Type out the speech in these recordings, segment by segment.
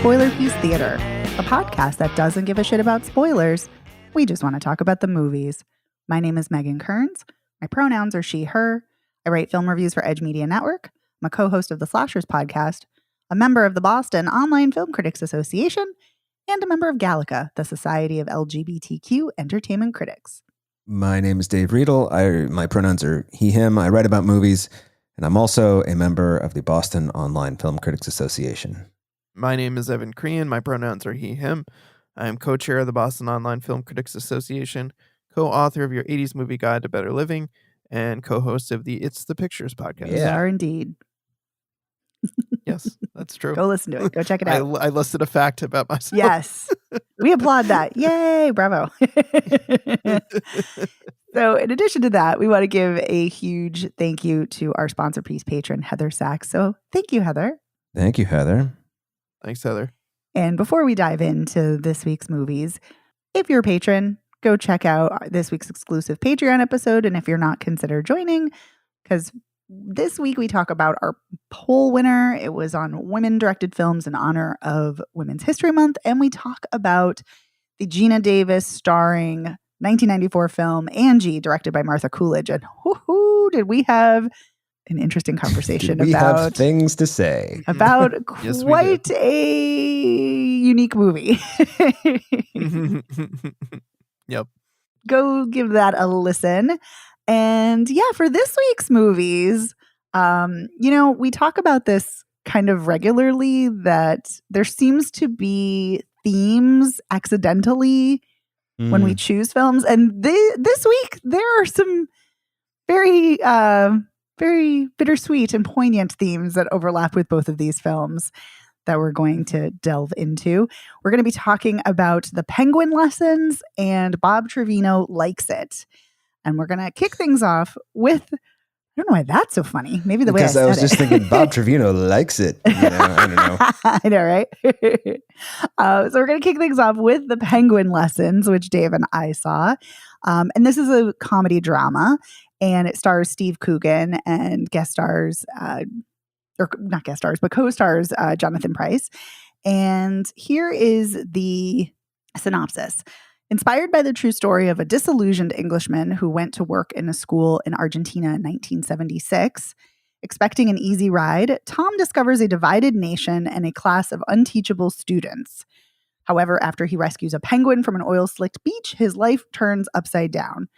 Spoiler Piece Theater, a podcast that doesn't give a shit about spoilers. We just want to talk about the movies. My name is Megan Kearns. My pronouns are she, her. I write film reviews for Edge Media Network. I'm a co-host of the Slashers podcast, a member of the Boston Online Film Critics Association, and a member of Gallica, the Society of LGBTQ Entertainment Critics. My name is Dave Riedel. My pronouns are he, him. I write about movies, and I'm also a member of the Boston Online Film Critics Association. My name is Evan Crean. My pronouns are he, him. I am co-chair of the Boston Online Film Critics Association, co-author of your 80s Movie Guide to Better Living, and co-host of the It's the Pictures podcast. We are indeed. Yes, that's true. Go listen to it. Go check it out. I listed a fact about myself. Yes. We applaud that. Yay. Bravo. So in addition to that, we want to give a huge thank you to our sponsor piece patron, Heather Sachs. So thank you, Heather. Thank you, Heather. Thanks, Heather. And before we dive into this week's movies, if you're a patron, go check out this week's exclusive Patreon episode. And if you're not, consider joining, because this week we talk about our poll winner. It was on women-directed films in honor of Women's History Month. And we talk about the Gina Davis starring 1994 film Angie, directed by Martha Coolidge. And whoo-hoo, did we have an interesting conversation we about have things to say about Yes, quite a unique movie. Yep. Go give that a listen. And yeah, for this week's movies, we talk about this kind of regularly, that there seems to be themes accidentally when we choose films. And this week, there are some very, very bittersweet and poignant themes that overlap with both of these films that we're going to delve into. We're going to be talking about The Penguin Lessons and Bob Trevino Likes It. And we're going to kick things off with, I don't know why that's so funny. Maybe the way I said it. Because I was just thinking Bob Trevino likes it. I don't know. I know, right? So we're going to kick things off with The Penguin Lessons, which Dave and I saw. And this is a comedy drama. And it stars Steve Coogan and co-stars Jonathan Pryce. And here is the synopsis. Inspired by the true story of a disillusioned Englishman who went to work in a school in Argentina in 1976, expecting an easy ride, Tom discovers a divided nation and a class of unteachable students. However, after he rescues a penguin from an oil-slicked beach, his life turns upside down.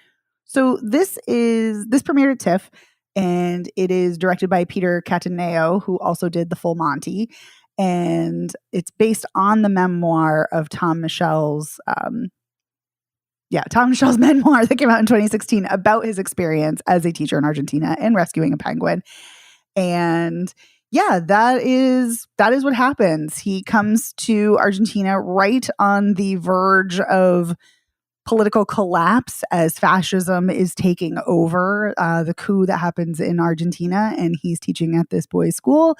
So this premiered at TIFF, and it is directed by Peter Cataneo, who also did The Full Monty. And it's based on the memoir of Tom Michel's memoir that came out in 2016 about his experience as a teacher in Argentina and rescuing a penguin. And yeah, that is what happens. He comes to Argentina right on the verge of political collapse as fascism is taking over the coup that happens in Argentina. And he's teaching at this boys' school.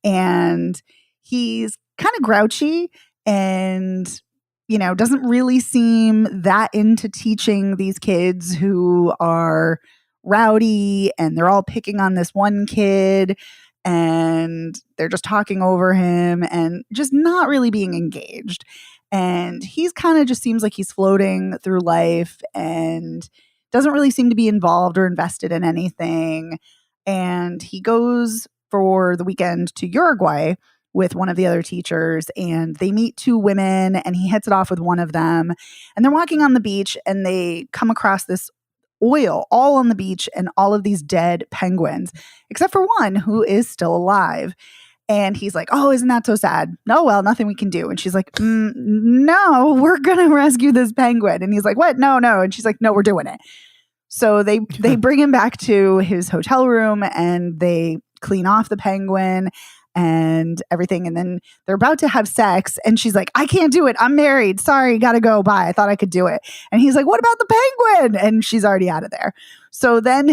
And he's kind of grouchy and doesn't really seem that into teaching these kids who are rowdy, and they're all picking on this one kid, and they're just talking over him and just not really being engaged. And he's kind of just seems like he's floating through life and doesn't really seem to be involved or invested in anything. And he goes for the weekend to Uruguay with one of the other teachers, and they meet two women, and he hits it off with one of them. And they're walking on the beach, and they come across this oil all on the beach and all of these dead penguins, except for one who is still alive. And he's like, oh, isn't that so sad? No, well, nothing we can do. And she's like, no, we're going to rescue this penguin. And he's like, what? No. And she's like, no, we're doing it. So they bring him back to his hotel room, and they clean off the penguin and everything. And then they're about to have sex. And she's like, I can't do it. I'm married. Sorry, gotta go. Bye. I thought I could do it. And he's like, what about the penguin? And she's already out of there. So then,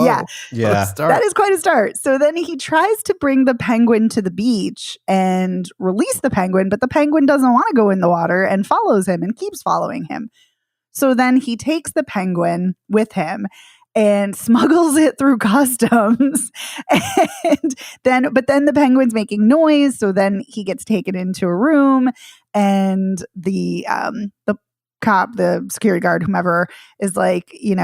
yeah, that is quite a start. So then he tries to bring the penguin to the beach and release the penguin, but the penguin doesn't want to go in the water and follows him and keeps following him. So then he takes the penguin with him, and smuggles it through customs. But then the penguin's making noise. So then he gets taken into a room, and the cop, the security guard, whomever, is like, you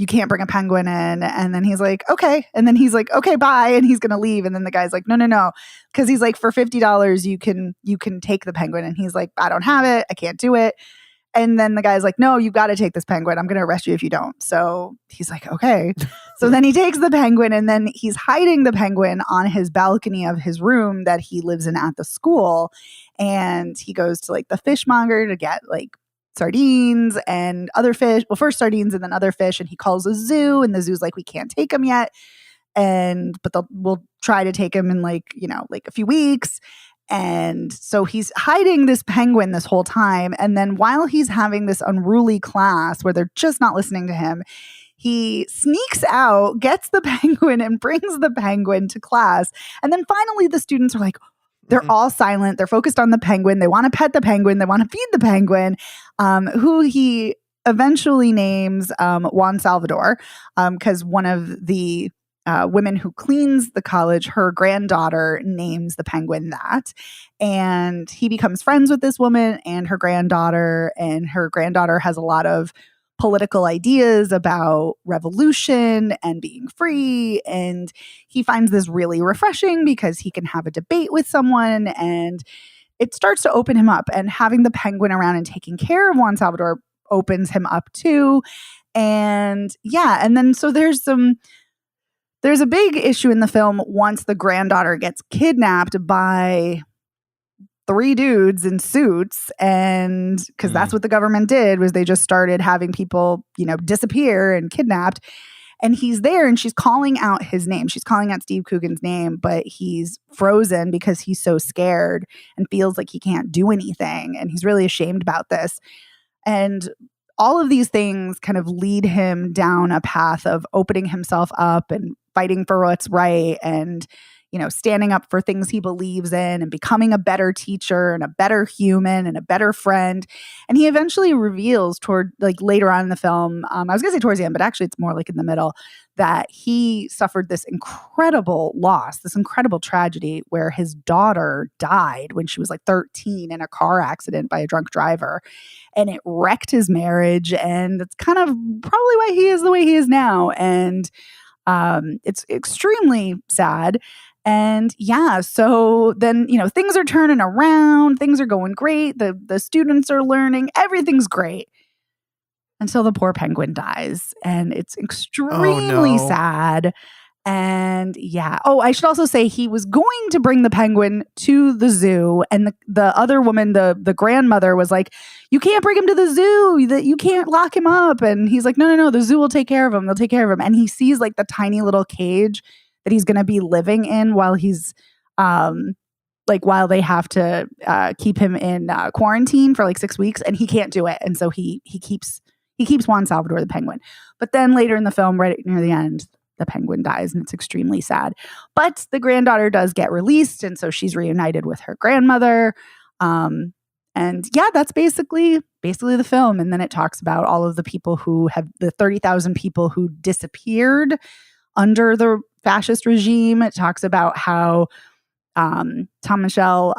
can't bring a penguin in. And then he's like, okay. And then he's like, okay, bye. And he's going to leave. And then the guy's like, no. Cause he's like, for $50, you can take the penguin. And he's like, I don't have it. I can't do it. And then the guy's like, no, you got to take this penguin. I'm going to arrest you if you don't. So he's like, okay. So then he takes the penguin, and then he's hiding the penguin on his balcony of his room that he lives in at the school. And he goes to like the fishmonger to get like sardines and other fish. Well, first sardines and then other fish. And he calls a zoo, and the zoo's like, we can't take him yet. But we'll try to take him in like a few weeks. And so he's hiding this penguin this whole time. And then while he's having this unruly class where they're just not listening to him, he sneaks out, gets the penguin, and brings the penguin to class. And then finally the students are like, they're all silent. They're focused on the penguin. They want to pet the penguin. They want to feed the penguin, who he eventually names Juan Salvador, because one of the women who cleans the college, her granddaughter names the penguin that. And he becomes friends with this woman and her granddaughter has a lot of political ideas about revolution and being free. And he finds this really refreshing because he can have a debate with someone, and it starts to open him up. And having the penguin around and taking care of Juan Salvador opens him up too. And then so there's a big issue in the film once the granddaughter gets kidnapped by 3 dudes in suits, and because that's what the government did, was they just started having people, disappear and kidnapped. And he's there, and she's calling out his name. She's calling out Steve Coogan's name, but he's frozen because he's so scared and feels like he can't do anything. And he's really ashamed about this. And all of these things kind of lead him down a path of opening himself up and fighting for what's right, and standing up for things he believes in, and becoming a better teacher and a better human and a better friend. And he eventually reveals later on in the film, I was going to say towards the end, but actually it's more like in the middle, that he suffered this incredible loss, this incredible tragedy where his daughter died when she was like 13 in a car accident by a drunk driver. And it wrecked his marriage. And it's kind of probably why he is the way he is now. And it's extremely sad. And so then, things are turning around, things are going great. The students are learning, everything's great until the poor penguin dies. And it's extremely sad. And I should also say he was going to bring the penguin to the zoo. And the other woman, the grandmother, was like, you can't bring him to the zoo, that you can't lock him up. And he's like, no, the zoo will take care of him. They'll take care of him. And he sees like the tiny little cage that he's going to be living in while he's while they have to keep him in quarantine for like 6 weeks, and he can't do it. And so he keeps Juan Salvador the penguin. But then later in the film, right near the end, the penguin dies, and it's extremely sad. But the granddaughter does get released, and so she's reunited with her grandmother. That's basically the film. And then it talks about all of the people the 30,000 people who disappeared under the fascist regime. It talks about how Tom Michel,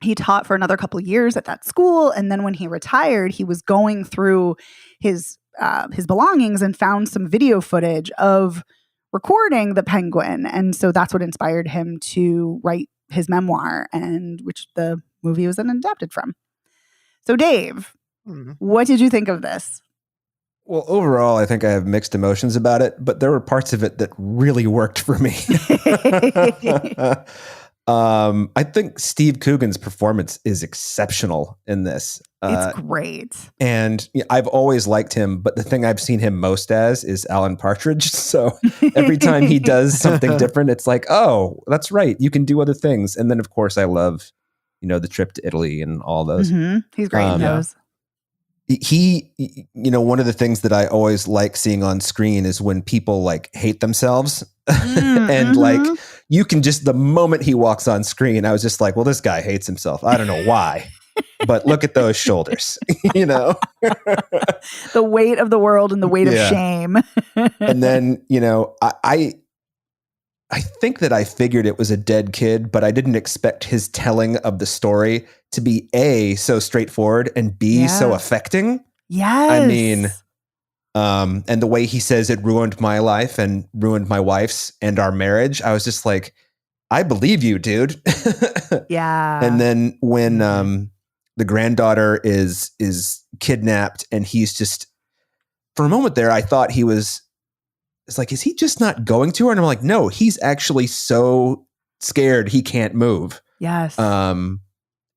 he taught for another couple of years at that school. And then when he retired, he was going through his belongings and found some video footage of recording the penguin. And so that's what inspired him to write his memoir, and which the movie was then adapted from. So Dave, what did you think of this? Well, overall, I think I have mixed emotions about it, but there were parts of it that really worked for me. I think Steve Coogan's performance is exceptional in this. It's great. And I've always liked him, but the thing I've seen him most as is Alan Partridge. So every time he does something different, it's like, oh, that's right, you can do other things. And then, of course, I love, the trip to Italy and all those. Mm-hmm. He's great in those. He, one of the things that I always like seeing on screen is when people like hate themselves. And you can just, the moment he walks on screen, I was just like, well, this guy hates himself. I don't know why. but look at those shoulders, you know? The weight of the world and the weight of Yeah. shame. And then, you know, I think that I figured it was a dead kid, but I didn't expect his telling of the story to be A, so straightforward, and B, so Yeah. affecting. Yes. I mean, and the way he says it ruined my life and ruined my wife's and our marriage, I was just like, I believe you, dude. Yeah. And then when the granddaughter is kidnapped and he's just, for a moment there, I thought it's like, is he just not going to her? And I'm like, no, he's actually so scared he can't move. Yes.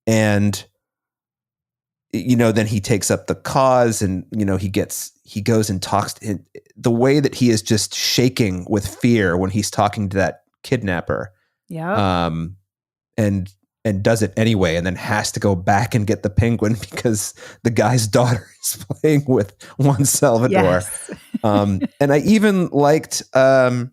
And you know, then he takes up the cause, and you know, he goes and talks to the way that he is just shaking with fear when he's talking to that kidnapper. Yeah. And does it anyway, and then has to go back and get the penguin because the guy's daughter is playing with Juan Salvador. Yes. And I even liked when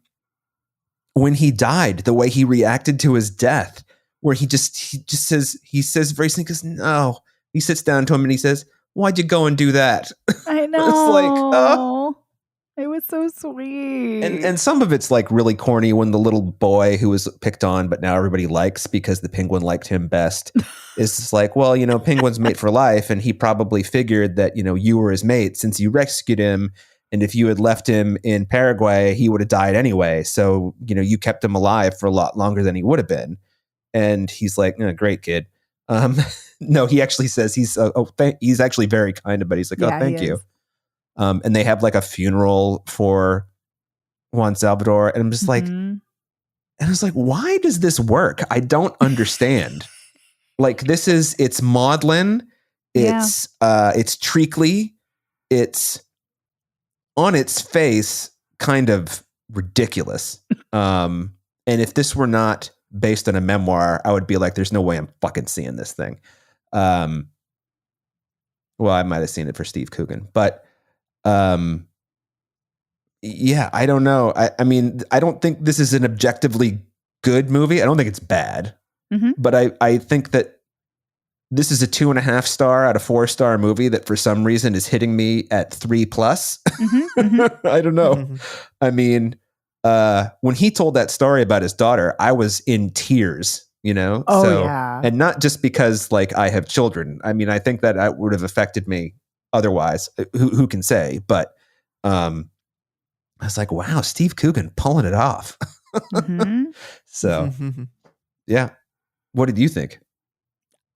he died, the way he reacted to his death, where he says very simply, because no, he sits down to him and he says, "Why'd you go and do that?" I know. It's like, oh. It was so sweet. And some of it's like really corny when the little boy who was picked on, but now everybody likes because the penguin liked him best, is just like, well, you know, penguin's mate for life. And he probably figured that, you know, you were his mate since you rescued him. And if you had left him in Paraguay, he would have died anyway. So, you know, you kept him alive for a lot longer than he would have been. And he's like, great kid. No, he actually says he's actually very kind, but he's like, Yeah, oh, thank you. And they have like a funeral for Juan Salvador. And I'm just like, and I was like, why does this work? I don't understand. Like, it's maudlin. It's treacly. It's on its face kind of ridiculous. And if this were not based on a memoir, I would be like, there's no way I'm fucking seeing this thing. Well, I might have seen it for Steve Coogan, but yeah, I don't know. I mean, I don't think this is an objectively good movie. I don't think it's bad, but I think that this is a 2.5 star out of 4-star movie that for some reason is hitting me at 3+. I don't know. I mean, when he told that story about his daughter, I was in tears, you know? Oh, yeah. And not just because like I have children. I mean, I think that would have affected me otherwise. Who can say? But I was like, wow, Steve Coogan pulling it off. So, yeah. What did you think?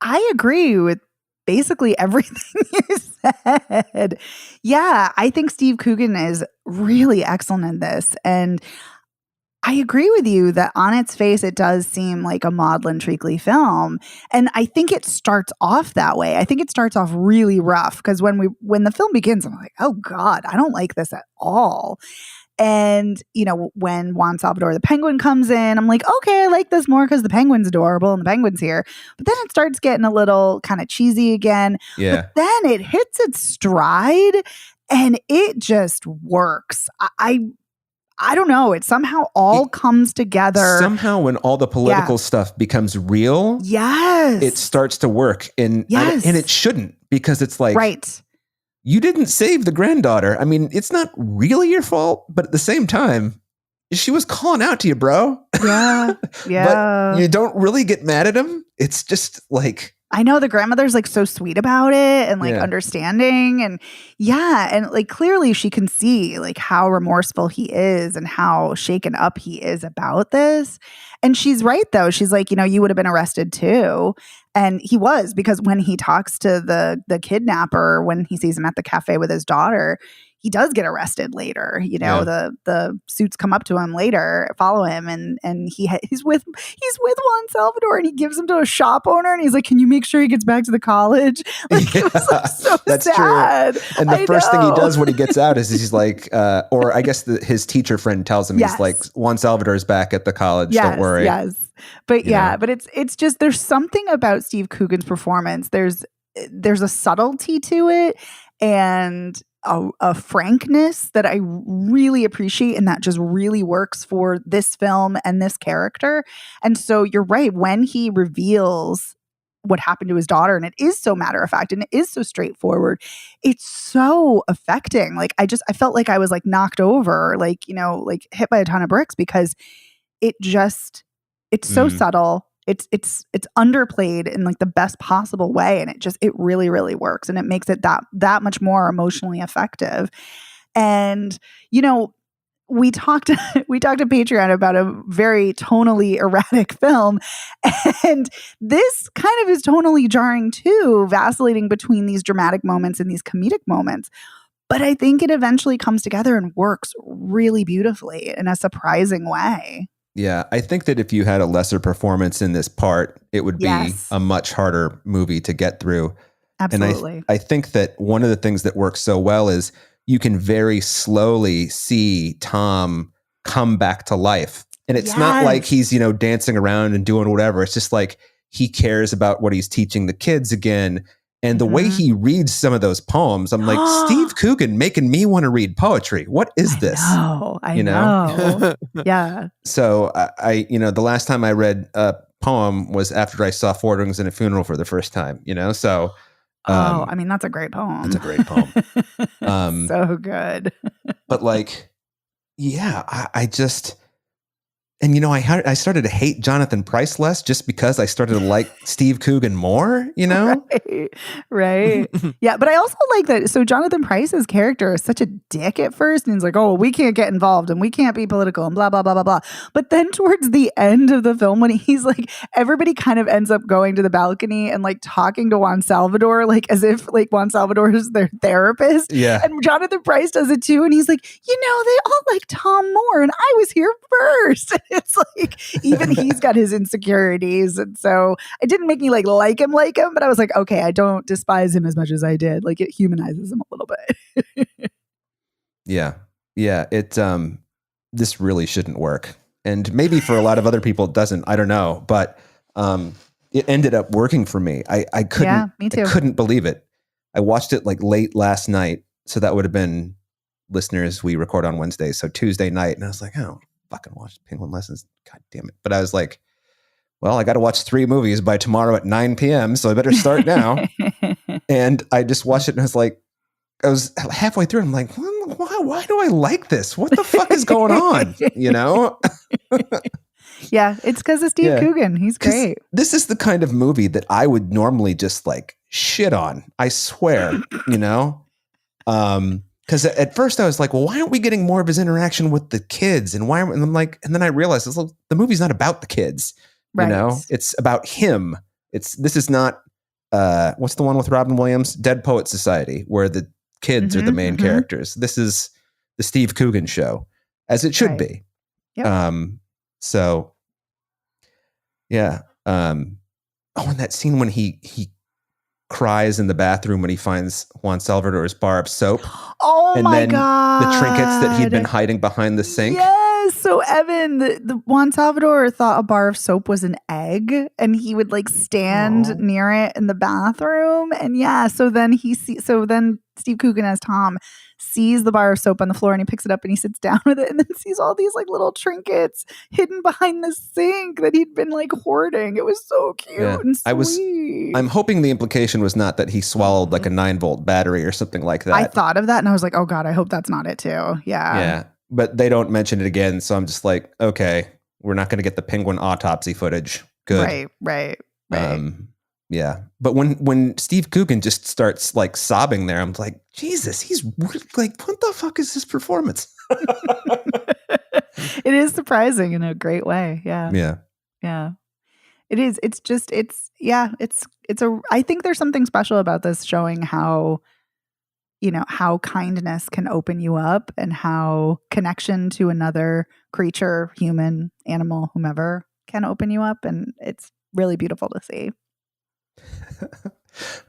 I agree with basically everything you said. Yeah, I think Steve Coogan is really excellent in this. And I agree with you that on its face, it does seem like a maudlin, treacly film. And I think it starts off that way. I think it starts off really rough because when the film begins, I'm like, oh God, I don't like this at all. And, you know, when Juan Salvador the penguin comes in, I'm like, okay, I like this more because the penguin's adorable and the penguin's here. But then it starts getting a little kind of cheesy again. Yeah. But then it hits its stride and it just works. I don't know. It somehow all comes together. Somehow when all the political stuff becomes real, it starts to work. And it shouldn't, because it's like, right. You didn't save the granddaughter. I mean, it's not really your fault, but at the same time, she was calling out to you, bro. Yeah. Yeah. But you don't really get mad at him. It's just like, I know the grandmother's like so sweet about it and like understanding, and and like clearly she can see like how remorseful he is and how shaken up he is about this. And she's right though. She's like, you know, you would have been arrested too. And he was, because when he talks to the kidnapper, when he sees him at the cafe with his daughter, he does get arrested later. You know, the suits come up to him later, follow him, and he's with Juan Salvador, and he gives him to a shop owner, and he's like, "Can you make sure he gets back to the college?" Like, it was like so that's sad. True. And the first thing he does when he gets out is he's like, or I guess his teacher friend tells him, he's like, "Juan Salvador's back at the college. Don't worry." Yes. But but it's just, there's something about Steve Coogan's performance. There's a subtlety to it and a frankness that I really appreciate, and that just really works for this film and this character. And so you're right, when he reveals what happened to his daughter, and it is so matter of fact and it is so straightforward. It's so affecting. Like I felt like I was like knocked over, like, you know, like hit by a ton of bricks, because it's so subtle. It's underplayed in like the best possible way, and it really, really works, and it makes it that much more emotionally effective. And, you know, we talked to Patreon about a very tonally erratic film, and this kind of is tonally jarring too, vacillating between these dramatic moments and these comedic moments. But I think it eventually comes together and works really beautifully in a surprising way. Yeah, I think that if you had a lesser performance in this part, it would be Yes. a much harder movie to get through. Absolutely. And I think that one of the things that works so well is you can very slowly see Tom come back to life. And it's not like he's, you know, dancing around and doing whatever. It's just like he cares about what he's teaching the kids again. And the way he reads some of those poems, I'm like, Steve Coogan making me want to read poetry. What is this? I know. Yeah. So I, you know, the last time I read a poem was after I saw Four Rings and a Funeral for the first time, you know? So I mean, that's a great poem. That's a great poem. So good. But like, yeah, I just, and you know, I started to hate Jonathan Pryce less just because I started to like Steve Coogan more, you know? Right. Yeah. But I also like that. So Jonathan Pryce's character is such a dick at first. And he's like, oh, we can't get involved and we can't be political and blah, blah, blah, blah, blah. But then towards the end of the film, when he's like, everybody kind of ends up going to the balcony and like talking to Juan Salvador, like as if like Juan Salvador is their therapist. Yeah. And Jonathan Pryce does it too. And he's like, you know, they all like Tom more and I was here first. It's like, even he's got his insecurities. And so it didn't make me like him, but I was like, okay, I don't despise him as much as I did. Like it humanizes him a little bit. Yeah. Yeah. This really shouldn't work. And maybe for a lot of other people, it doesn't, I don't know, but, it ended up working for me. I couldn't, yeah, me too. I couldn't believe it. I watched it like late last night. So that would have been, listeners, we record on Wednesday. So Tuesday night. And I was like, oh, fucking watch Penguin Lessons. God damn it. But I was like, well, I got to watch 3 movies by tomorrow at 9 p.m. So I better start now. And I just watched it and I was halfway through. And I'm like, why do I like this? What the fuck is going on? You know? Yeah. It's because of Steve Coogan. He's great. This is the kind of movie that I would normally just like shit on. I swear, you know? Because at first I was like, well, why aren't we getting more of his interaction with the kids? And I'm like, and then I realized the movie's not about the kids, you know, it's about him. This is not, what's the one with Robin Williams? Dead Poet Society, where the kids are the main characters. This is the Steve Coogan show, as it should be. Yep. So yeah. And that scene when he cries in the bathroom when he finds Juan Salvador's bar of soap. Oh and my then God. the trinkets that he'd been hiding behind the sink. Yes. So Evan, the Juan Salvador thought a bar of soap was an egg and he would like stand near it in the bathroom. And yeah, so then Steve Coogan as Tom sees the bar of soap on the floor and he picks it up and he sits down with it and then sees all these like little trinkets hidden behind the sink that he'd been like hoarding. It was so cute and sweet. I'm hoping the implication was not that he swallowed like a 9-volt battery or something like that. I thought of that and I was like, oh God, I hope that's not it too. Yeah. Yeah. But they don't mention it again. So I'm just like, okay, we're not going to get the penguin autopsy footage. Good. Right. Yeah. But when Steve Coogan just starts like sobbing there, I'm like, Jesus, he's like, what the fuck is this performance? It is surprising in a great way. Yeah. Yeah. It is. I think there's something special about this showing how, you know, how kindness can open you up and how connection to another creature, human, animal, whomever can open you up. And it's really beautiful to see.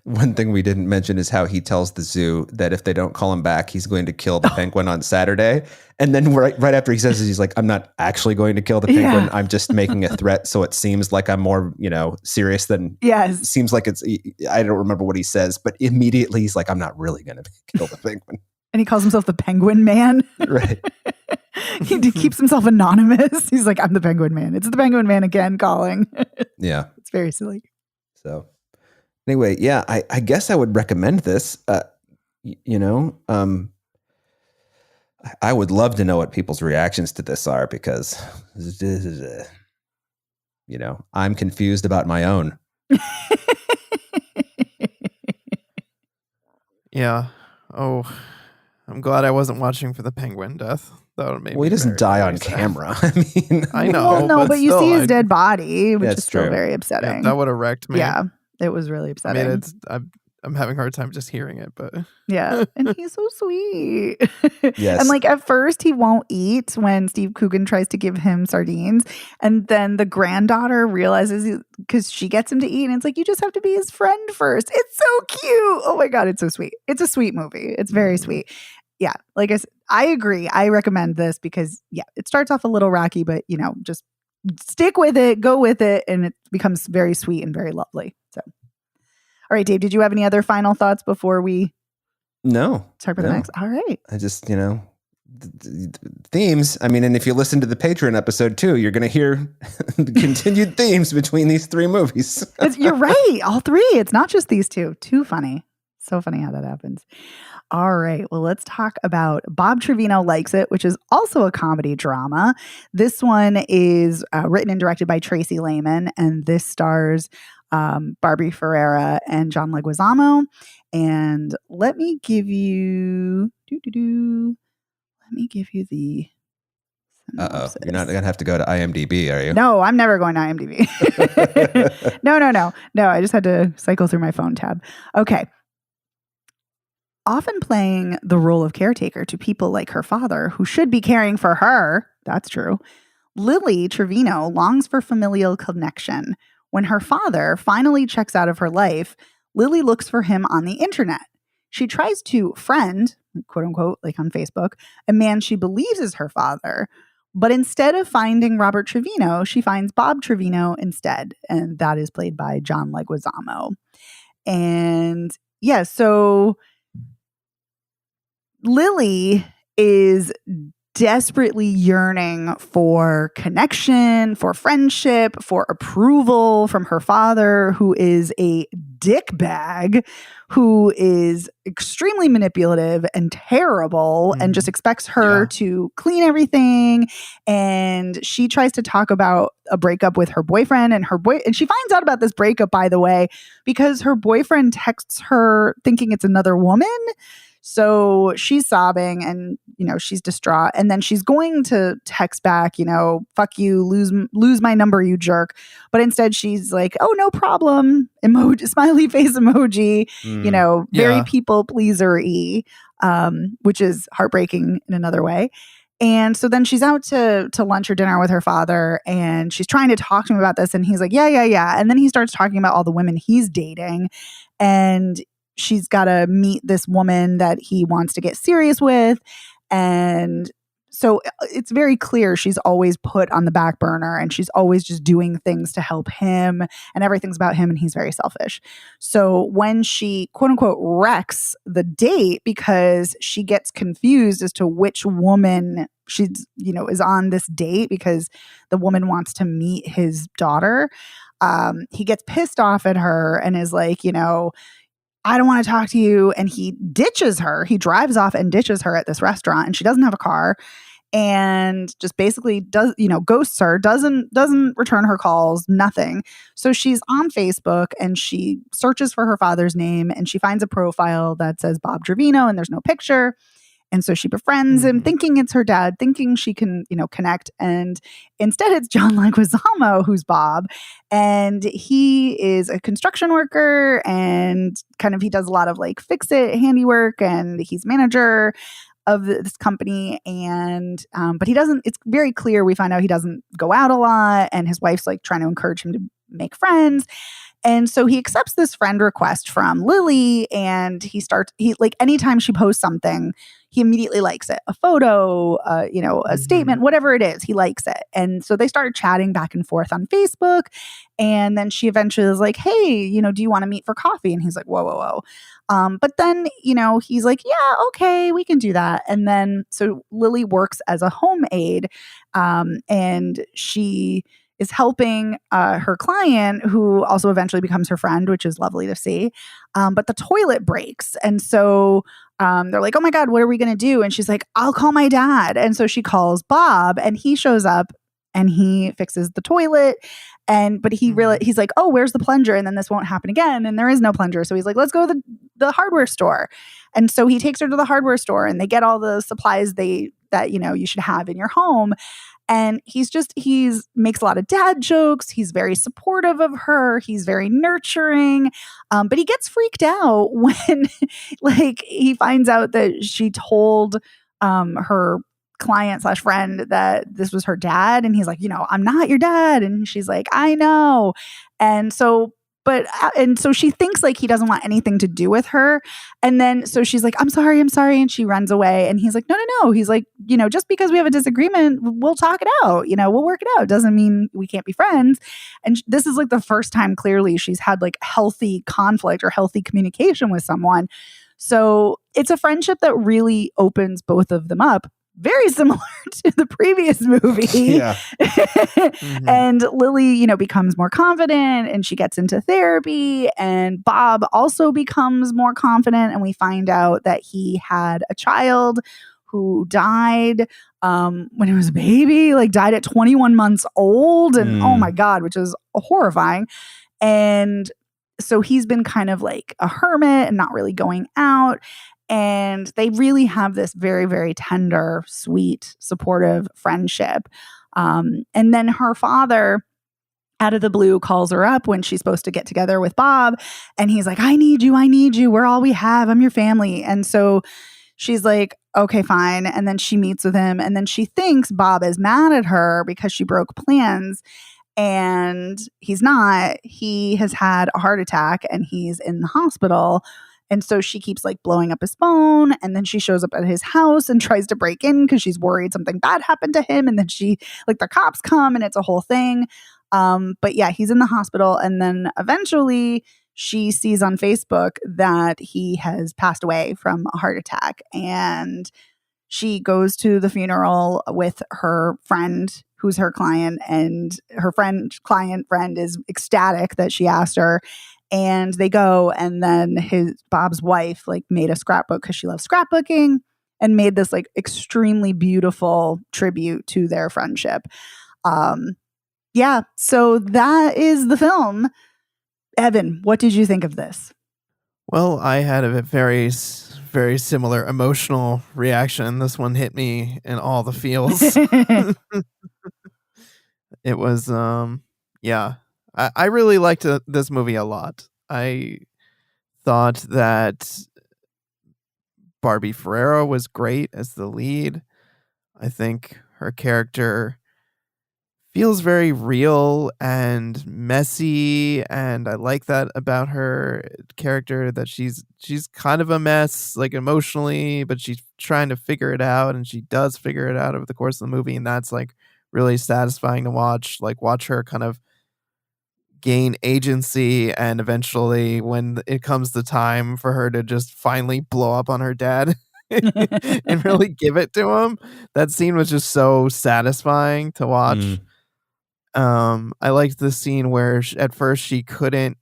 One thing we didn't mention is how he tells the zoo that if they don't call him back, he's going to kill the penguin on Saturday. And then right after he says this, he's like, I'm not actually going to kill the penguin. Yeah. I'm just making a threat. So it seems like I'm more, you know, serious than, seems like I don't remember what he says, but immediately he's like, I'm not really going to kill the penguin. And he calls himself the Penguin Man. Right. He keeps himself anonymous. He's like, I'm the Penguin Man. It's the Penguin Man again calling. Yeah. It's very silly. So. Anyway, yeah, I guess I would recommend this. You know, I would love to know what people's reactions to this are because, you know, I'm confused about my own. Yeah. Oh, I'm glad I wasn't watching for the penguin death. That would have made Well, me he doesn't very, die very on sad. camera. I mean, I know. Well, no, but you still, see his dead body, which That's is still true. very Yeah, upsetting. that would have wrecked me. Yeah, it was really I upsetting. mean, I'm having a hard time just hearing it, but Yeah, and he's so sweet. Yes. And like at first he won't eat when Steve Coogan tries to give him sardines, and then the granddaughter realizes because she gets him to eat, and it's like you just have to be his friend first. It's so cute. Oh my god, it's so sweet. It's a sweet movie. It's very sweet. Yeah, like I said, I agree. I recommend this because yeah, it starts off a little rocky, but you know, just stick with it, go with it, and it becomes very sweet and very lovely. So, all right, Dave, did you have any other final thoughts before we No. talk about the next? All right. I just, you know, themes. I mean, and if you listen to the Patreon episode too, you're going to hear continued themes between these three movies. You're right. All three. It's not just these two. Too funny. So funny how that happens. All right. Well, let's talk about Bob Trevino Likes It, which is also a comedy drama. This one is written and directed by Tracy Lehman, and this stars Barbie Ferreira and John Leguizamo. And let me give you let me give you the synopsis. You're not going to have to go to IMDb, are you? No, I'm never going to IMDb. No. I just had to cycle through my phone tab. Okay. Often playing the role of caretaker to people like her father, who should be caring for her, that's true, Lily Trevino longs for familial connection. When her father finally checks out of her life, Lily looks for him on the internet. She tries to friend, quote unquote, like on Facebook, a man she believes is her father. But instead of finding Robert Trevino, she finds Bob Trevino instead. And that is played by John Leguizamo. And yeah, so Lily is desperately yearning for connection, for friendship, for approval from her father, who is a dickbag, who is extremely manipulative and terrible and just expects her to clean everything. And she tries to talk about a breakup with her boyfriend, and and she finds out about this breakup, by the way, because her boyfriend texts her thinking it's another woman. So she's sobbing and, you know, she's distraught. And then she's going to text back, you know, fuck you, lose my number, you jerk. But instead she's like, oh, no problem. Emoji, smiley face emoji, you know, very people pleaser-y, which is heartbreaking in another way. And so then she's out to lunch or dinner with her father, and she's trying to talk to him about this. And he's like, yeah. And then he starts talking about all the women he's dating. And she's got to meet this woman that he wants to get serious with. And so it's very clear she's always put on the back burner, and she's always just doing things to help him, and everything's about him, and he's very selfish. So when she, quote unquote, wrecks the date because she gets confused as to which woman she's, you know, is on this date because the woman wants to meet his daughter, he gets pissed off at her and is like, you know, I don't want to talk to you. And he ditches her. He drives off and ditches her at this restaurant, and she doesn't have a car, and just basically does, you know, ghosts her, doesn't return her calls, nothing. So she's on Facebook and she searches for her father's name, and she finds a profile that says Bob Trevino, and there's no picture. And so she befriends him, thinking it's her dad, thinking she can, you know, connect. And instead it's John Leguizamo, who's Bob. And he is a construction worker, and kind of he does a lot of like fix-it handiwork, and he's manager of this company. And but he doesn't, it's very clear, we find out he doesn't go out a lot, and his wife's like trying to encourage him to make friends. And so he accepts this friend request from Lily, and he like anytime she posts something, he immediately likes it. A photo, you know, a statement, whatever it is, he likes it. And so they start chatting back and forth on Facebook. And then she eventually is like, hey, you know, do you want to meet for coffee? And he's like, whoa. But then, you know, he's like, yeah, okay, we can do that. And then, so Lily works as a home aide, and she is helping her client, who also eventually becomes her friend, which is lovely to see. But the toilet breaks. And so they're like, oh my God, what are we going to do? And she's like, I'll call my dad. And so she calls Bob, and he shows up and he fixes the toilet. But he's like, oh, where's the plunger? And then this won't happen again. And there is no plunger. So he's like, let's go to the hardware store. And so he takes her to the hardware store, and they get all the supplies that you should have in your home. And he's makes a lot of dad jokes. He's very supportive of her. He's very nurturing. But he gets freaked out when like he finds out that she told her client / friend that this was her dad. And he's like, I'm not your dad. And she's like, I know. And so she thinks like he doesn't want anything to do with her. And then so she's like, I'm sorry. And she runs away. And he's like, no. He's like, just because we have a disagreement, we'll talk it out. We'll work it out. Doesn't mean we can't be friends. And this is like the first time clearly she's had like healthy conflict or healthy communication with someone. So it's a friendship that really opens both of them up. Very similar to the previous movie. Yeah. Mm-hmm. And Lily, becomes more confident, and she gets into therapy, and Bob also becomes more confident, and we find out that he had a child who died when he was a baby, like died at 21 months old. And oh my God, which is horrifying. And so he's been kind of like a hermit and not really going out. And they really have this very, very tender, sweet, supportive friendship. And then her father, out of the blue, calls her up when she's supposed to get together with Bob. And he's like, I need you. We're all we have. I'm your family. And so she's like, okay, fine. And then she meets with him. And then she thinks Bob is mad at her because she broke plans. And he's not. He has had a heart attack and he's in the hospital. And so she keeps like blowing up his phone, and then she shows up at his house and tries to break in because she's worried something bad happened to him. And then the cops come, and it's a whole thing. But yeah, he's in the hospital. And then eventually she sees on Facebook that he has passed away from a heart attack. And she goes to the funeral with her friend, who's her client, and her friend is ecstatic that she asked her. And they go, and then Bob's wife like made a scrapbook because she loves scrapbooking, and made this like extremely beautiful tribute to their friendship. Yeah, so that is the film. Evan, what did you think of this? Well, I had a very, very similar emotional reaction. This one hit me in all the feels. It was, yeah. I really liked this movie a lot. I thought that Barbie Ferreira was great as the lead. I think her character feels very real and messy, and I like that about her character, that she's kind of a mess, like emotionally, but she's trying to figure it out, and she does figure it out over the course of the movie, and that's like really satisfying to watch her kind of gain agency, and eventually when it comes the time for her to just finally blow up on her dad and really give it to him, that scene was just so satisfying to watch. I liked the scene where at first she couldn't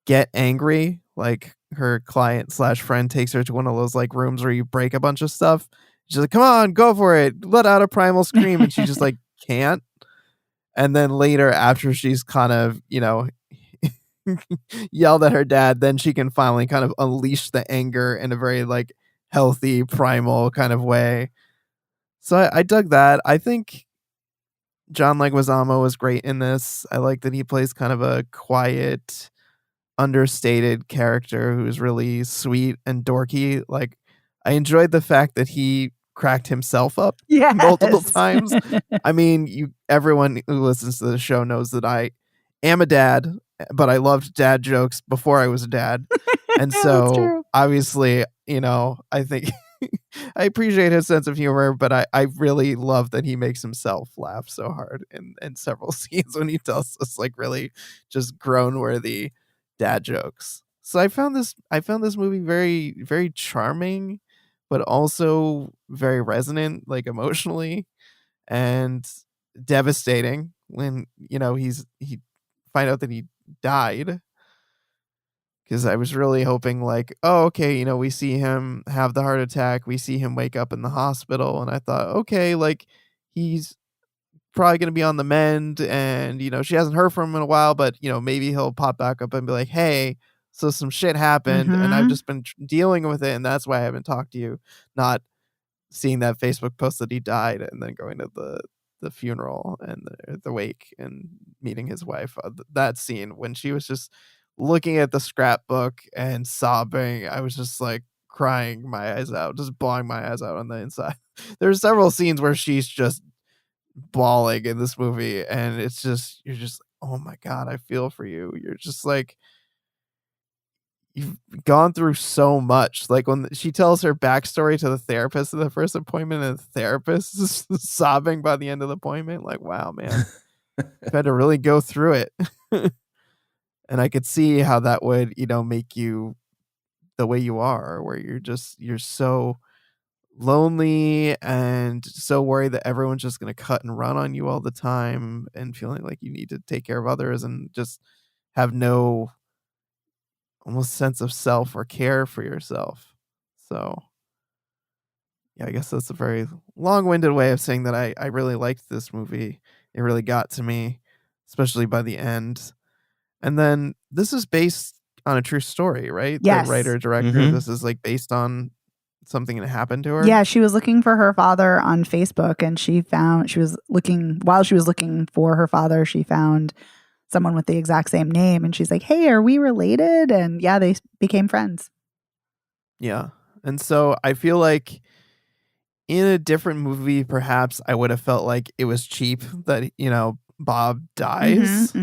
get angry, like her client / friend takes her to one of those like rooms where you break a bunch of stuff. She's like, come on, go for it, let out a primal scream, and she just like can't. And then later, after she's kind of, yelled at her dad, then she can finally kind of unleash the anger in a very like healthy, primal kind of way. So I dug that. I think John Leguizamo was great in this. I like that he plays kind of a quiet, understated character who's really sweet and dorky. Like, I enjoyed the fact that he cracked himself up multiple times. I mean, everyone who listens to the show knows that I am a dad, but I loved dad jokes before I was a dad. And so obviously, I think I appreciate his sense of humor, but I really love that he makes himself laugh so hard in several scenes when he tells us like really just groan-worthy dad jokes. So I found this movie very, very charming, but also very resonant, like emotionally, and devastating when he find out that he died, because I was really hoping like, oh, okay, we see him have the heart attack, we see him wake up in the hospital, and I thought, okay, like he's probably going to be on the mend, and she hasn't heard from him in a while, but maybe he'll pop back up and be like, hey, so some shit happened and I've just been dealing with it, and that's why I haven't talked to you. Not seeing that Facebook post that he died and then going to the funeral and the wake and meeting his wife. That scene when she was just looking at the scrapbook and sobbing, I was just like crying my eyes out, just bawling my eyes out on the inside. There's several scenes where she's just bawling in this movie, and it's just, you're just, oh my God, I feel for you. You're just like, you've gone through so much. Like when she tells her backstory to the therapist in the first appointment, and the therapist is sobbing by the end of the appointment, like, wow, man, you've had to really go through it. And I could see how that would, make you the way you are, where you're so lonely and so worried that everyone's just going to cut and run on you all the time, and feeling like you need to take care of others and just have no almost sense of self or care for yourself. So yeah, I guess that's a very long-winded way of saying that I really liked this movie. It really got to me, especially by the end. And then this is based on a true story, right? Yes. The writer director, this is like based on something that happened to her. Yeah, she was looking for her father on Facebook, and while she was looking for her father, she found someone with the exact same name, and she's like, hey, are we related? And yeah, they became friends. Yeah. And so I feel like in a different movie, perhaps I would have felt like it was cheap that, Bob dies.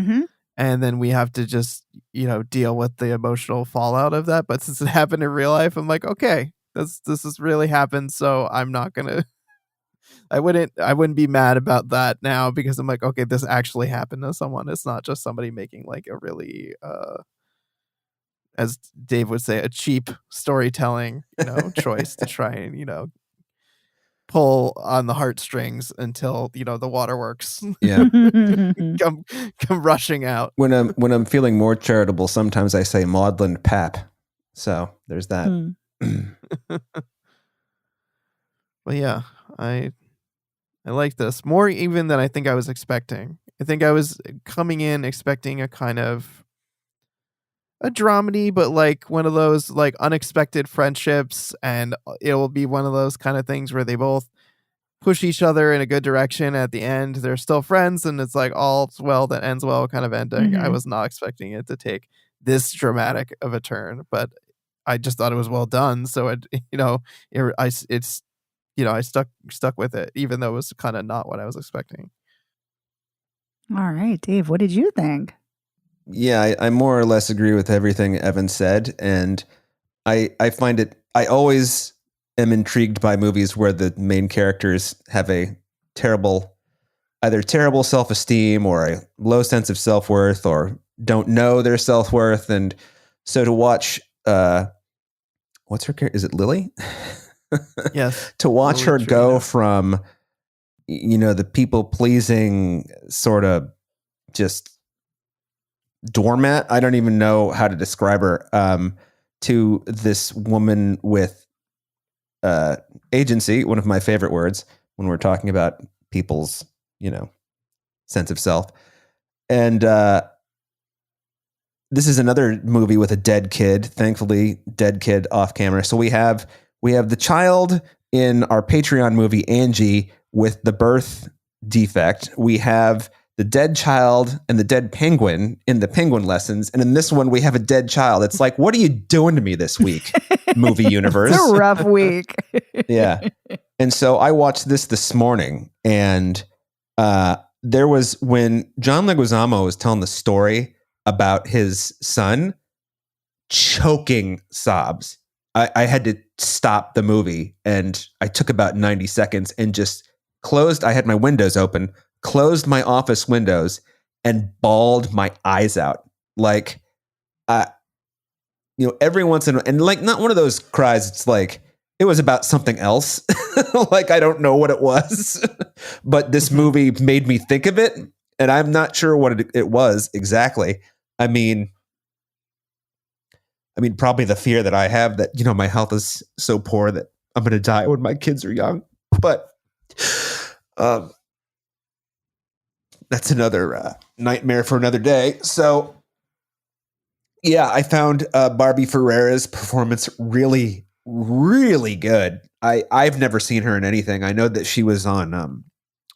And then we have to just, deal with the emotional fallout of that. But since it happened in real life, I'm like, okay, this has really happened. So I'm not going to, I wouldn't be mad about that now, because I'm like, okay, this actually happened to someone. It's not just somebody making like a really, as Dave would say, a cheap storytelling, choice to try and, pull on the heartstrings until, the waterworks Yeah. come rushing out. When I'm feeling more charitable, sometimes I say maudlin pap. So there's that. But yeah, I like this more even than I think I was expecting. I think I was coming in expecting a kind of a dramedy, but like one of those like unexpected friendships, and it will be one of those kind of things where they both push each other in a good direction. At the end, they're still friends, and it's like all's well that ends well kind of ending. I was not expecting it to take this dramatic of a turn, but I just thought it was well done. So I stuck with it, even though it was kind of not what I was expecting. All right, Dave, what did you think? Yeah, I more or less agree with everything Evan said. And I find it, I always am intrigued by movies where the main characters have either terrible self-esteem or a low sense of self-worth, or don't know their self-worth. And so to watch, what's her character? Is it Lily? Yes. To watch Lily her Trevino. go from, the people-pleasing sort of just doormat, I don't even know how to describe her, to this woman with agency, one of my favorite words when we're talking about people's, sense of self. And this is another movie with a dead kid, thankfully, dead kid off camera. So we have the child in our Patreon movie, Angie, with the birth defect. We have the dead child and the dead penguin in the penguin lessons. And in this one, we have a dead child. It's like, what are you doing to me this week, movie universe? It's a rough week. Yeah. And so I watched this morning, and there was, when John Leguizamo was telling the story about his son, choking sobs. I had to stop the movie, and I took about 90 seconds and just closed. I had my windows open, closed my office windows, and bawled my eyes out. Like, every once in a while, and like, not one of those cries. It's like, it was about something else. Like, I don't know what it was, but this movie made me think of it. And I'm not sure what it was exactly. I mean, probably the fear that I have that, my health is so poor that I'm going to die when my kids are young. But that's another nightmare for another day. So, yeah, I found Barbie Ferreira's performance really, really good. I've never seen her in anything. I know that she was on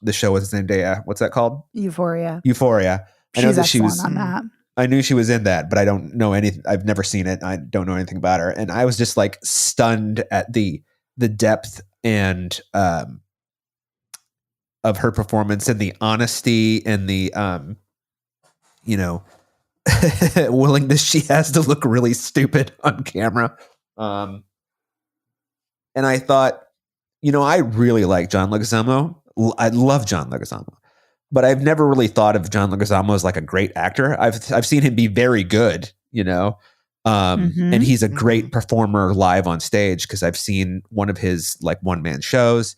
the show with Zendaya. What's that called? Euphoria. I know She's that she excellent was on that. I knew she was in that, but I don't know anything. I've never seen it. I don't know anything about her. And I was just like stunned at the depth and of her performance and the honesty and the willingness she has to look really stupid on camera. And I thought, I really like John Leguizamo. I love John Leguizamo. But I've never really thought of John Leguizamo as like a great actor. I've seen him be very good, and he's a great performer live on stage because I've seen one of his like one man shows,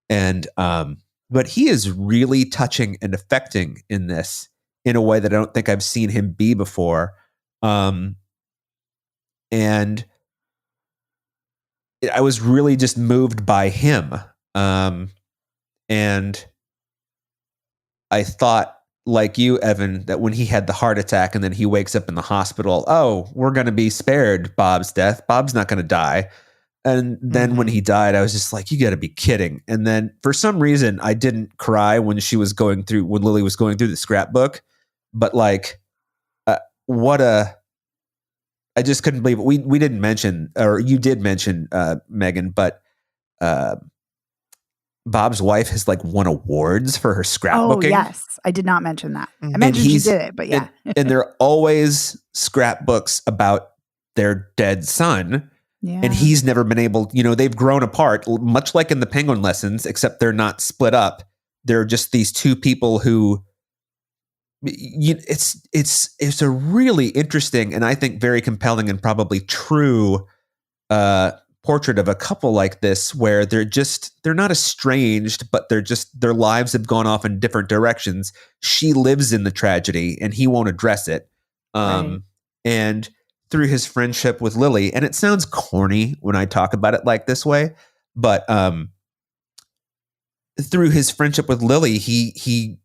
and but he is really touching and affecting in this in a way that I don't think I've seen him be before, and I was really just moved by him, and I thought, like you, Evan, that when he had the heart attack and then he wakes up in the hospital, oh, we're going to be spared Bob's death. Bob's not going to die. And then when he died, I was just like, you got to be kidding. And then for some reason, I didn't cry when Lily was going through the scrapbook. But like, I just couldn't believe it. We didn't mention, or you did mention, Megan, but Bob's wife has like won awards for her scrapbooking. Oh, yes. I did not mention that. I mentioned she did it, but yeah. And they're always scrapbooks about their dead son. Yeah. And he's never been able, they've grown apart, much like in the Penguin lessons, except they're not split up. They're just these two people who, it's a really interesting and I think very compelling and probably true portrait of a couple like this where they're not estranged, but their lives have gone off in different directions. She lives in the tragedy and he won't address it. Right. And through his friendship with Lily, and it sounds corny when I talk about it like this way, but through his friendship with Lily, he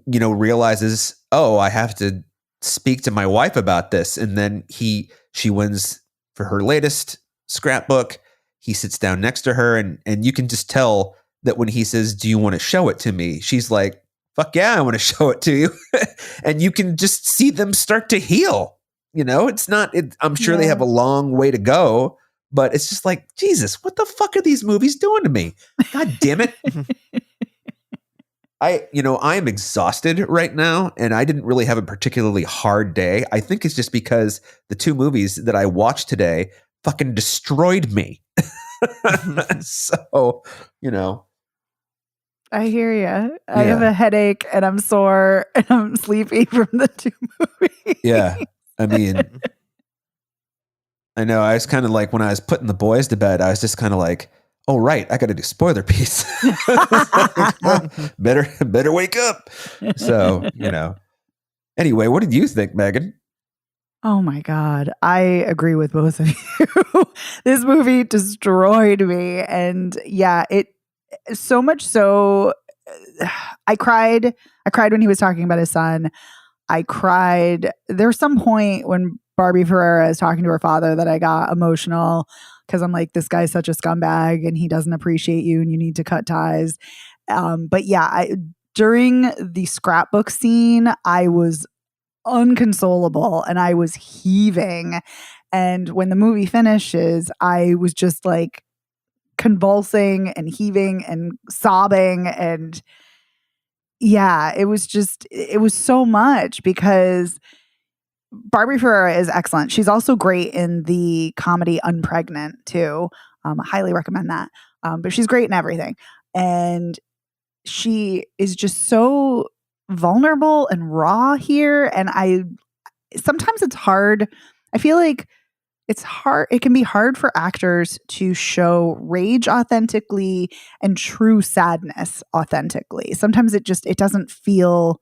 realizes, oh, I have to speak to my wife about this. And then she wins for her latest scrapbook. He sits down next to her and you can just tell that when he says, do you want to show it to me? She's like, fuck yeah, I want to show it to you. And you can just see them start to heal. I'm sure they have a long way to go, but it's just like, Jesus, what the fuck are these movies doing to me? God damn it. I am exhausted right now, and I didn't really have a particularly hard day. I think it's just because the two movies that I watched today fucking destroyed me. So, I hear you. I have a headache and I'm sore and I'm sleepy from the two movies. Yeah. I mean, I know I was kind of like when I was putting the boys to bed, I was just kind of like, oh, right, I got to do spoiler piece. better wake up. So, anyway, what did you think, Megan? Oh my God. I agree with both of you. This movie destroyed me. And yeah, it so much so I cried when he was talking about his son. I cried. There was some point when Barbie Ferreira is talking to her father that I got emotional because I'm like, this guy's such a scumbag and he doesn't appreciate you and you need to cut ties. But yeah, during the scrapbook scene, I was unconsolable and I was heaving. And when the movie finishes, I was just like convulsing and heaving and sobbing. And yeah, it was so much because Barbie Ferreira is excellent. She's also great in the comedy Unpregnant too. I highly recommend that. But she's great in everything. And she is just so vulnerable and raw here. And sometimes it's hard. I feel like it's hard. It can be hard for actors to show rage authentically and true sadness authentically. Sometimes it doesn't feel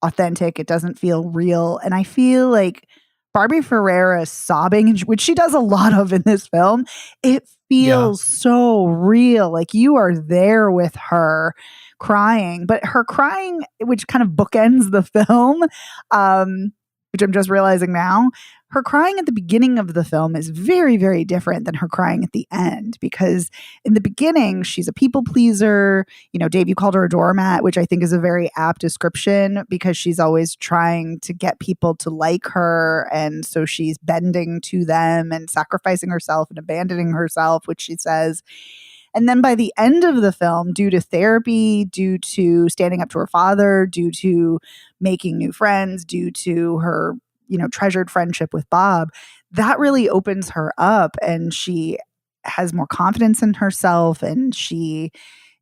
authentic. It doesn't feel real. And I feel like Barbie Ferreira sobbing, which she does a lot of in this film, it feels so real. Like you are there with her crying, but her crying, which kind of bookends the film, which I'm just realizing now, her crying at the beginning of the film is very, very different than her crying at the end, because in the beginning, she's a people pleaser. You know, Dave, you called her a doormat, which I think is a very apt description, because she's always trying to get people to like her. And so she's bending to them and sacrificing herself and abandoning herself, which she says. And then by the end of the film, due to therapy, due to standing up to her father, due to making new friends, due to her, you know, treasured friendship with Bob, that really opens her up, and she has more confidence in herself, and she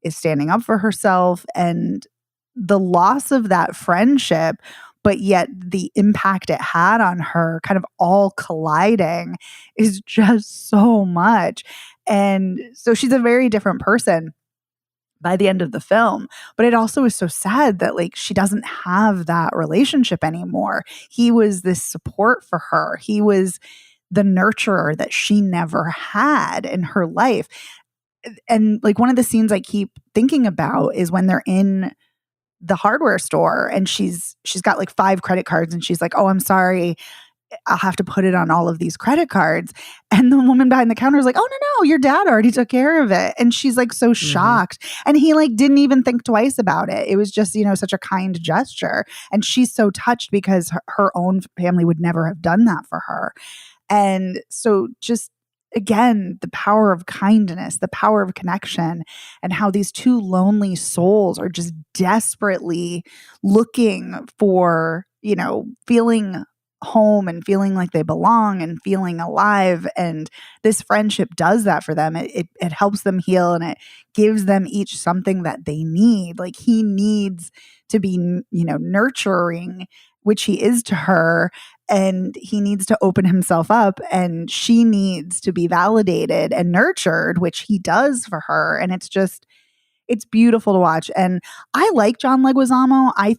is standing up for herself. And the loss of that friendship, but yet the impact it had on her, kind of all colliding, is just so much. And so she's a very different person by the end of the film. But it also is so sad that like she doesn't have that relationship anymore. He was this support for her. He was the nurturer that she never had in her life. And like one of the scenes I keep thinking about is when they're in the hardware store and she's got like 5 credit cards and she's like, "Oh, I'm sorry, I'll have to put it on all of these credit cards." And the woman behind the counter is like, "Oh, no, your dad already took care of it." And she's like so shocked. And he like didn't even think twice about it. It was just, you know, such a kind gesture. And she's so touched because her own family would never have done that for her. And so just again, the power of kindness, the power of connection, and how these two lonely souls are just desperately looking for, you know, feeling home and feeling like they belong and feeling alive. And this friendship does that for them. It helps them heal, and it gives them each something that they need. Like he needs to be, you know, nurturing, which he is to her, and he needs to open himself up, and she needs to be validated and nurtured, which he does for her. And it's beautiful to watch. And I like John Leguizamo. I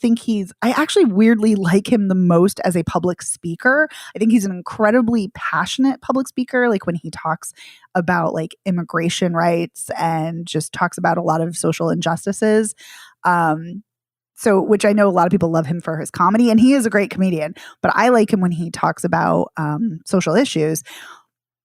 actually weirdly like him the most as a public speaker. I think he's an incredibly passionate public speaker. Like when he talks about like immigration rights and just talks about a lot of social injustices. So, which I know a lot of people love him for his comedy, and he is a great comedian, but I like him when he talks about social issues.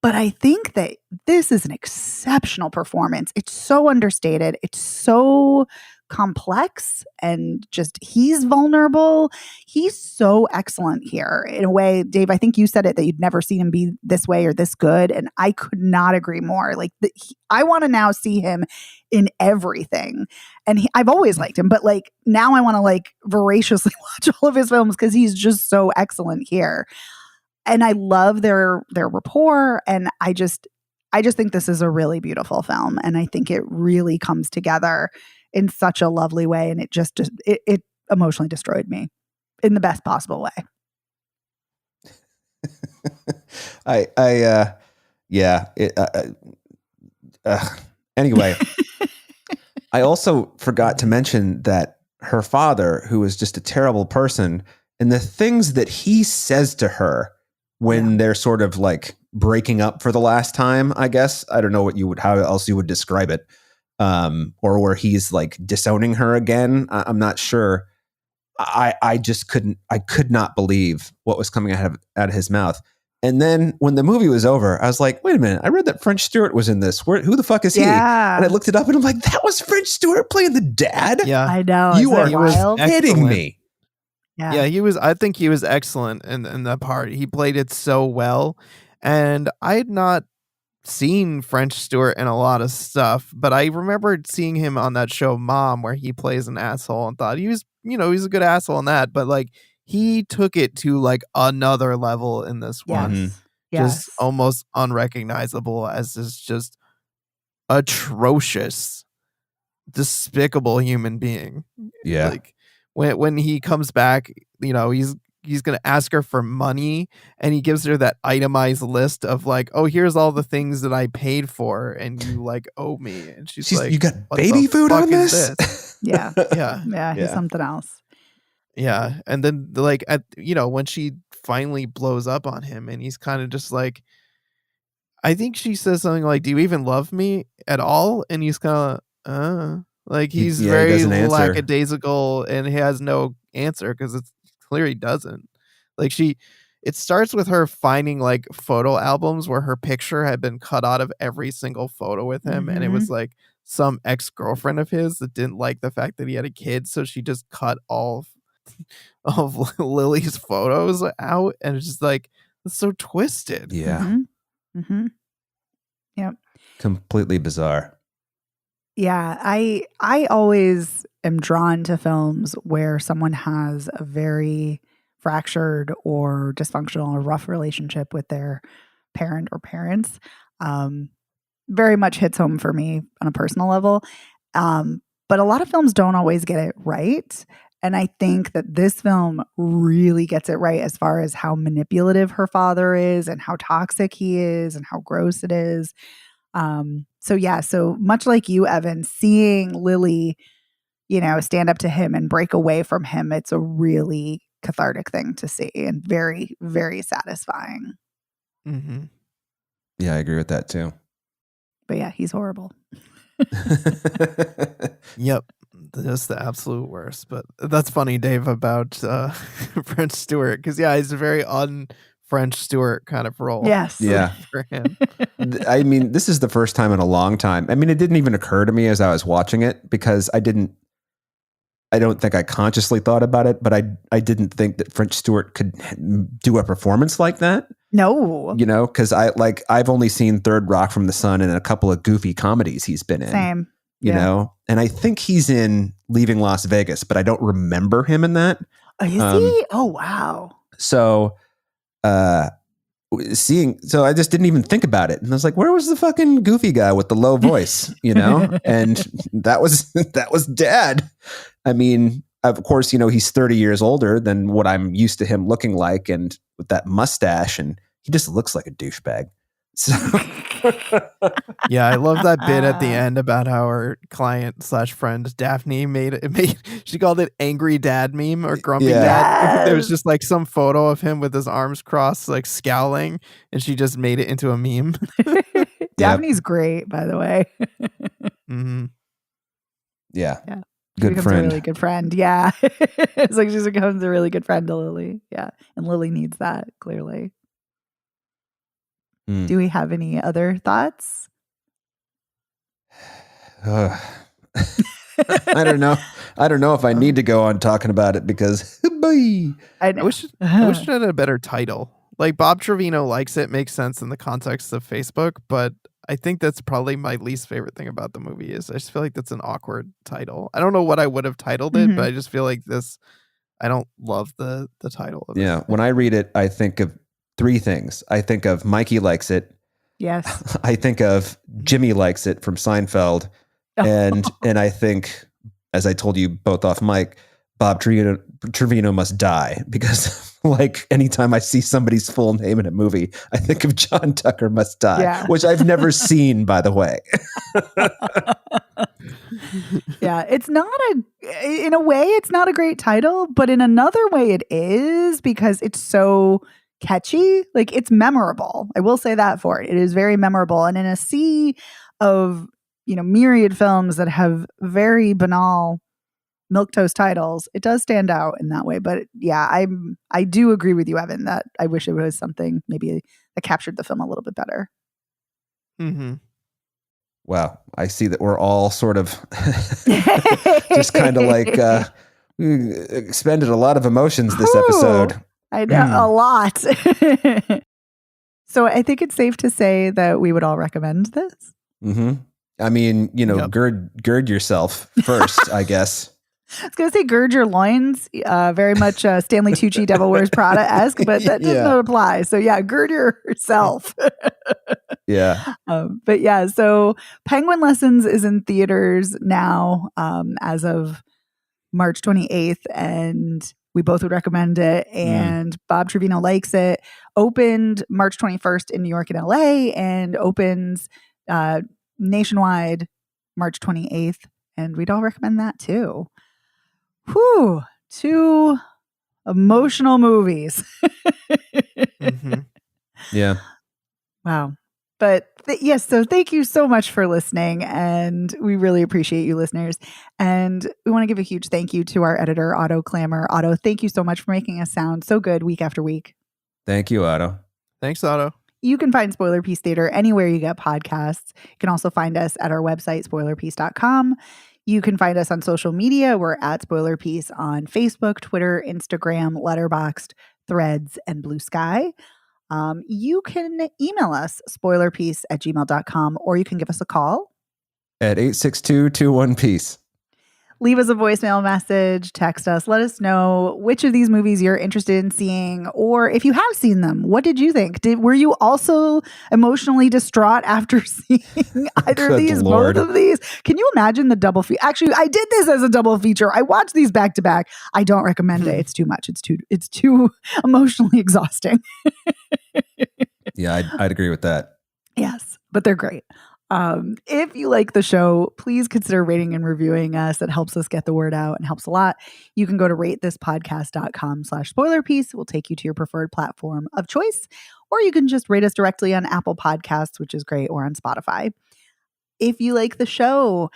But I think that this is an exceptional performance. It's so understated. It's so complex, and just he's vulnerable. He's so excellent here in a way. Dave, I think you said it that you'd never seen him be this way or this good. And I could not agree more. Like I want to now see him in everything. And I've always liked him, but like now I want to like voraciously watch all of his films because he's just so excellent here. And I love their rapport. And I just think this is a really beautiful film. And I think it really comes together in such a lovely way. And it emotionally destroyed me in the best possible way. Anyway, I also forgot to mention that her father, who is just a terrible person, and the things that he says to her when they're sort of like breaking up for the last time, I guess. I don't know how else you would describe it. Or where he's like disowning her again. I'm not sure. I could not believe what was coming out of his mouth. And then when the movie was over, I was like, wait a minute, I read that French Stewart was in this. Who the fuck is he? And I looked it up and I'm like, that was French Stewart playing the dad? Yeah. I know. You are kidding me. Yeah, I think he was excellent in that part. He played it so well. And I had not seen French Stewart in a lot of stuff, but I remembered seeing him on that show Mom, where he plays an asshole, and thought he's a good asshole in that. But like he took it to like another level in this one. Just almost unrecognizable as this just atrocious, despicable human being. Yeah. Like when he comes back, you know, he's going to ask her for money, and he gives her that itemized list of like, oh, here's all the things that I paid for and you like owe me. And she's like, you got baby food on this? Yeah. He's something else. Yeah, and then like when she finally blows up on him, and he's kind of just like, I think she says something like, "Do you even love me at all?" And he's kind of, like he's He very doesn't answer. lackadaisical, and he has no answer because it's clear he doesn't. Like it starts with her finding like photo albums where her picture had been cut out of every single photo with him, and it was like some ex-girlfriend of his that didn't like the fact that he had a kid, so she just cut all of Lily's photos out, and it's just like, it's so twisted. Yeah. Yep. Completely bizarre. Yeah, I always am drawn to films where someone has a very fractured or dysfunctional or rough relationship with their parent or parents. Very much hits home for me on a personal level. But a lot of films don't always get it right. And I think that this film really gets it right as far as how manipulative her father is and how toxic he is and how gross it is. So much like you, Evan, seeing Lily, stand up to him and break away from him, it's a really cathartic thing to see and very, very satisfying. Mm-hmm. Yeah, I agree with that too. But yeah, he's horrible. Yep. Just the absolute worst. But that's funny, Dave, about French Stewart, because he's a very un-French Stewart kind of role. Yes. Yeah. For him. I mean, this is the first time in a long time. I mean, it didn't even occur to me as I was watching it because I don't think I consciously thought about it, but I didn't think that French Stewart could do a performance like that. No. Because I've only seen Third Rock from the Sun and a couple of goofy comedies he's been in. Same. You know, and I think he's in Leaving Las Vegas, but I don't remember him in that. Is he? Oh, wow. So, so I just didn't even think about it. And I was like, where was the fucking goofy guy with the low voice, And that was Dad. I mean, of course, he's 30 years older than what I'm used to him looking like. And with that mustache, and he just looks like a douchebag. So yeah, I love that bit at the end about how our client / friend Daphne she called it angry dad meme or grumpy dad. There was just like some photo of him with his arms crossed, like scowling, and she just made it into a meme. Daphne's great, by the way. Mm-hmm. Yeah. Good friend. A really good friend. Yeah. It's like she becomes a really good friend to Lily. Yeah. And Lily needs that, clearly. Do we have any other thoughts? I don't know. I don't know if I need to go on talking about it because I wish it had a better title. Like Bob Trevino likes it, makes sense in the context of Facebook, but I think that's probably my least favorite thing about the movie is I just feel like that's an awkward title. I don't know what I would have titled it, but I just feel like I don't love the title of it. Yeah. When I read it, I think of three things. I think of Mikey likes it. Yes. I think of Jimmy likes it from Seinfeld. And I think, as I told you both off mic, Bob Trevino must die because like anytime I see somebody's full name in a movie, I think of John Tucker Must Die, which I've never seen, by the way. Yeah, in a way, it's not a great title, but in another way it is because it's so catchy. Like it's memorable. I will say that for it. It is very memorable. And in a sea of, myriad films that have very banal milquetoast titles, it does stand out in that way. But yeah, I do agree with you, Evan, that I wish it was something maybe that captured the film a little bit better. Mm-hmm. Wow. I see that we're all sort of just kind of like we expended a lot of emotions this episode. I know, a lot. So I think it's safe to say that we would all recommend this. Mm-hmm. I mean, gird yourself first, I guess. I was going to say gird your loins, very much Stanley Tucci Devil Wears Prada-esque, but that does not apply. So yeah, gird yourself. Yeah. But yeah, so Penguin Lessons is in theaters now as of March 28th, and we both would recommend it. And Bob Trevino likes it. Opened March 21st in New York and LA, and opens nationwide March 28th. And we'd all recommend that too. Whew. 2 emotional movies. Mm-hmm. Yeah. Wow. But yes, so thank you so much for listening. And we really appreciate you listeners. And we want to give a huge thank you to our editor, Otto Clammer. Otto, thank you so much for making us sound so good week after week. Thank you, Otto. Thanks, Otto. You can find Spoiler Piece Theater anywhere you get podcasts. You can also find us at our website, spoilerpiece.com. You can find us on social media. We're at Spoiler Piece on Facebook, Twitter, Instagram, Letterboxd, Threads, and Blue Sky. You can email us, spoilerpiece@gmail.com, or you can give us a call At 862-21-PEACE. Leave us a voicemail message, text us, let us know which of these movies you're interested in seeing, or if you have seen them, what did you think? Were you also emotionally distraught after seeing either of these, Lord. both of these? Can you imagine the double feature? Actually, I did this as a double feature. I watched these back to back. I don't recommend it. It's too much. It's too emotionally exhausting. Yeah, I'd agree with that. Yes, but they're great. If you like the show, please consider rating and reviewing us. That helps us get the word out and helps a lot. You can go to ratethispodcast.com/spoilerpiece. It will take you to your preferred platform of choice, or you can just rate us directly on Apple Podcasts, which is great, or on Spotify. If you like the show,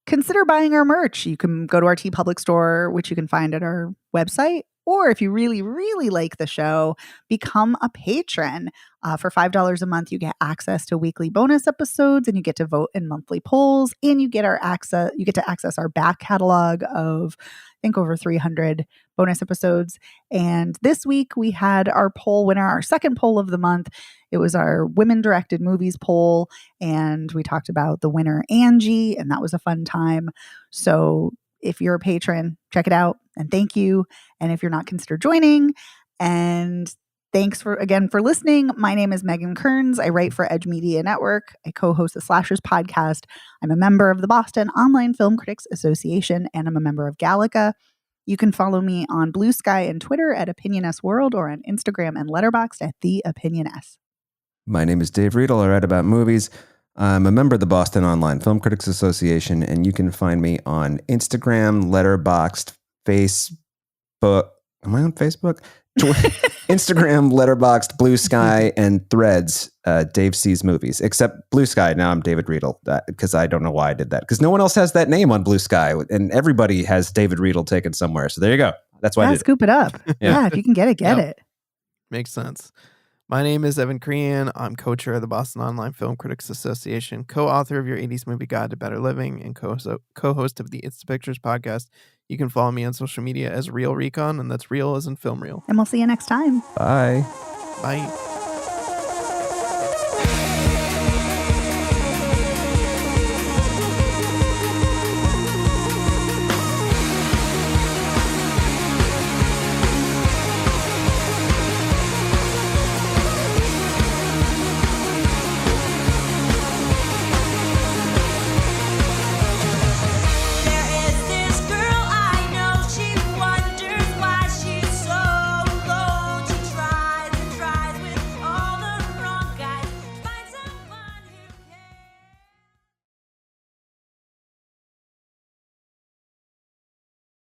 consider buying our merch. You can go to our TeePublic store, which you can find at our website. Or if you really, really like the show, become a patron. For $5 a month, you get access to weekly bonus episodes, and you get to vote in monthly polls, and you get to access our back catalog of, I think, over 300 bonus episodes. And this week we had our poll winner, our second poll of the month. It was our women-directed movies poll, and we talked about the winner, Angie, and that was a fun time. So if you're a patron, check it out, and thank you. And if you're not, consider joining. And thanks for listening. My name is Megan Kearns. I write for Edge Media Network. I co-host the Slashers podcast. I'm a member of the Boston Online Film Critics Association, and I'm a member of Gallica. You can follow me on Blue Sky and Twitter at OpinionS World, or on Instagram and Letterboxd at The OpinionS. My name is Dave Riedel. I write about movies. I'm a member of the Boston Online Film Critics Association, and you can find me on Instagram, Letterboxd, Facebook. Am I on Facebook? Instagram, Letterboxd, Blue Sky, and Threads. Dave Sees Movies, except Blue Sky. Now I'm David Riedel, because I don't know why I did that. Because no one else has that name on Blue Sky, and everybody has David Riedel taken somewhere. So there you go. That's why I did scoop it up. Yeah, if you can get it, get it. Makes sense. My name is Evan Crean. I'm co-chair of the Boston Online Film Critics Association, co-author of your 80s Movie Guide to Better Living, and co-host of the It's the Pictures podcast. You can follow me on social media as Real Recon, and that's real as in film reel. And we'll see you next time. Bye. Bye.